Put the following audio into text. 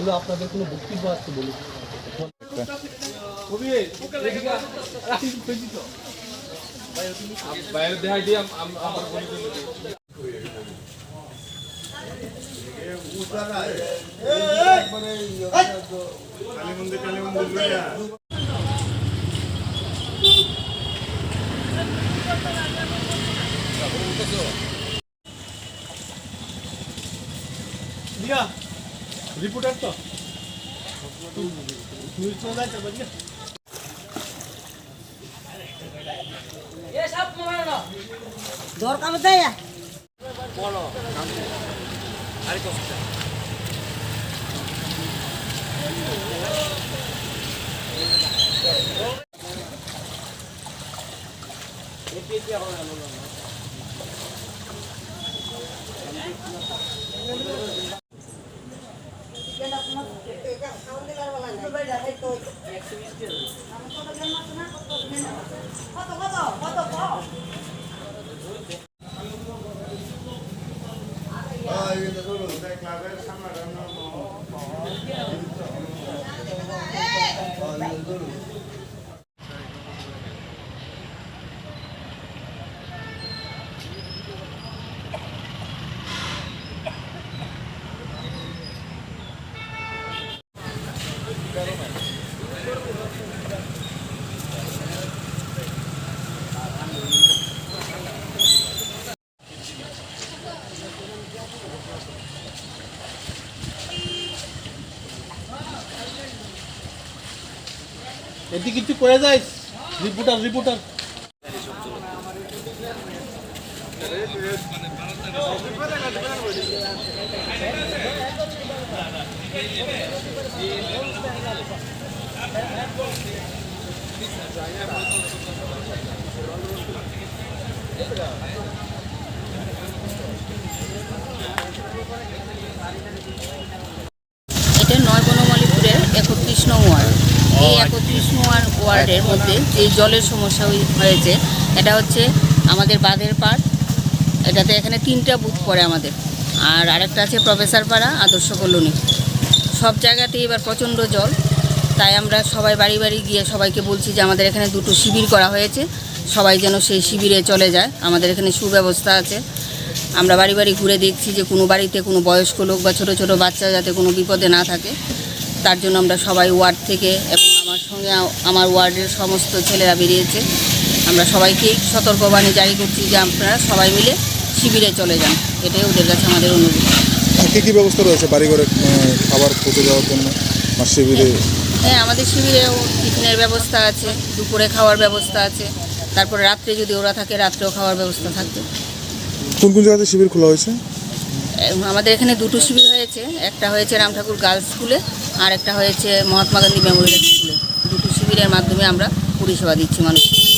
হলো আপনাদের কোনো বক্তব্য আছে বলুন। বাইরে দেখাই দিয়ে আমার রিপোর্টার তো দরকার দেয় বলো আরে তো এটি কিছু করে যাইস রিপোর্টার এটা নয় বনমালীপুরের 31 নং ওয়ার্ড। এই 31 নং ওয়ার্ডের মধ্যে যে জলের সমস্যা হয়েছে এটা হচ্ছে আমাদের বাঁধের পাড়। এটাতে এখানে 3টা বুথ পড়ে আমাদের, আর আরেকটা আছে প্রফেসর পাড়া আদর্শ কলোনি। সব জায়গাতেই এবার প্রচণ্ড জল, তাই আমরা সবাই বাড়ি বাড়ি গিয়ে সবাইকে বলছি যে আমাদের এখানে 2টো শিবির করা হয়েছে, সবাই যেন সেই শিবিরে চলে যায়। আমাদের এখানে সুব্যবস্থা আছে। আমরা বাড়ি বাড়ি ঘুরে দেখছি যে কোনো বাড়িতে কোনো বয়স্ক লোক বা ছোট ছোট বাচ্চা যাতে কোনো বিপদে না থাকে, তার জন্য আমরা সবাই ওয়ার্ড থেকে এবং আমার সঙ্গে আমার ওয়ার্ডের সমস্ত ছেলেরা বেরিয়েছে। আমরা সবাইকেই সতর্কবাণী জারি করছি যে আপনারা সবাই মিলে শিবিরে চলে যান। এটাই ওদের কাছে আমাদের অনুরোধ। কী কী ব্যবস্থা রয়েছে বাড়ি ঘরে খাবার পৌঁছে দেওয়ার জন্য শিবিরে? হ্যাঁ, আমাদের শিবিরেও টিফিনের ব্যবস্থা আছে, দুপুরে খাওয়ার ব্যবস্থা আছে, তারপরে রাত্রে যদি ওরা থাকে রাত্রেও খাওয়ার ব্যবস্থা থাকবে। কোন কোন জায়গাতে শিবির খোলা হয়েছে? আমাদের এখানে 2টো শিবির হয়েছে, একটা হয়েছে রামঠাকুর গার্লস স্কুলে আর একটা হয়েছে মহাত্মা গান্ধী মেমোরিয়াল স্কুলে। 2টো শিবিরের মাধ্যমে আমরা পরিষেবা দিচ্ছি মানুষকে।